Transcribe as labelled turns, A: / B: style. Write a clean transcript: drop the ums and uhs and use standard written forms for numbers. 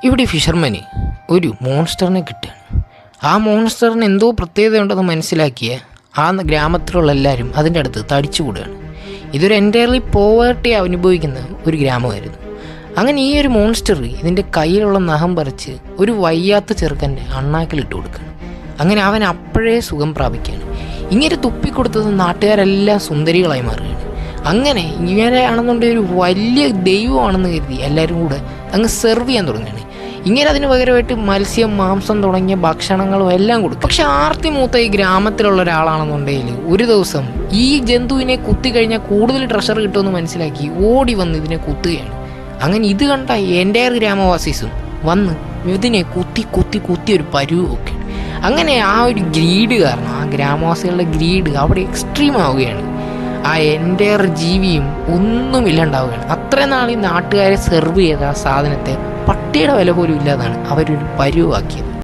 A: ഇവിടെ ഫിഷർമാന് ഒരു മോൺസ്റ്ററിനെ കിട്ടുകയാണ്. ആ മോൺസ്റ്ററിന് എന്തോ പ്രത്യേകതയുണ്ടെന്ന് മനസ്സിലാക്കിയ ആ ഗ്രാമത്തിലുള്ള എല്ലാവരും അതിൻ്റെ അടുത്ത് തടിച്ചുകൂടുകയാണ്. ഇതൊരു എൻറ്റയർലി പോവേർട്ടി അനുഭവിക്കുന്ന ഒരു ഗ്രാമമായിരുന്നു. അങ്ങനെ ഈ ഒരു മോൺസ്റ്റർ ഇതിൻ്റെ കയ്യിലുള്ള നഖം പറിച്ച് ഒരു വയ്യാത്ത ചെറുക്കൻ്റെ അണ്ണാക്കിലിട്ട് കൊടുക്കുകയാണ്. അങ്ങനെ അവൻ അപ്പോഴേ സുഖം പ്രാപിക്കുകയാണ്. ഇങ്ങനെ തുപ്പിക്കൊടുത്തത് നാട്ടുകാരെല്ലാം സുന്ദരികളായി മാറുകയാണ്. അങ്ങനെ ഇങ്ങനെയാണെന്നുണ്ടെങ്കിൽ ഒരു വലിയ ദൈവമാണെന്ന് കരുതി എല്ലാവരും കൂടെ അങ്ങ് സെർവ് ചെയ്യാൻ തുടങ്ങുകയാണ്. ഇങ്ങനെ അതിന് പകരമായിട്ട് മത്സ്യം, മാംസം തുടങ്ങിയ ഭക്ഷണങ്ങളും എല്ലാം കൊടുക്കും. പക്ഷെ ആർത്തി മൂത്ത ഈ ഗ്രാമത്തിലുള്ള ഒരാളാണെന്നുണ്ടെങ്കിൽ ഒരു ദിവസം ഈ ജന്തുവിനെ കുത്തിക്കഴിഞ്ഞാൽ കൂടുതൽ ട്രഷർ കിട്ടുമെന്ന് മനസ്സിലാക്കി ഓടി വന്ന് ഇതിനെ കുത്തുകയാണ്. അങ്ങനെ ഇത് കണ്ട എൻ്റയർ ഗ്രാമവാസീസും വന്ന് ഇതിനെ കുത്തി ഒരു പരുവൊക്കെ. അങ്ങനെ ആ ഒരു ഗ്രീഡ് കാരണം ആ ഗ്രാമവാസികളുടെ ഗ്രീഡ് അവിടെ എക്സ്ട്രീം ആവുകയാണ്. ആ എൻ്റയർ ജീവിയും ഒന്നുമില്ലാണ്ടാവുകയാണ്. അത്രയും നാൾ ഈ നാട്ടുകാരെ സെർവ് ചെയ്ത ആ സാധനത്തെ പട്ടിയുടെ വില പോലും ഇല്ലാതാണ് അവരൊരു പരുവാക്കിയത്.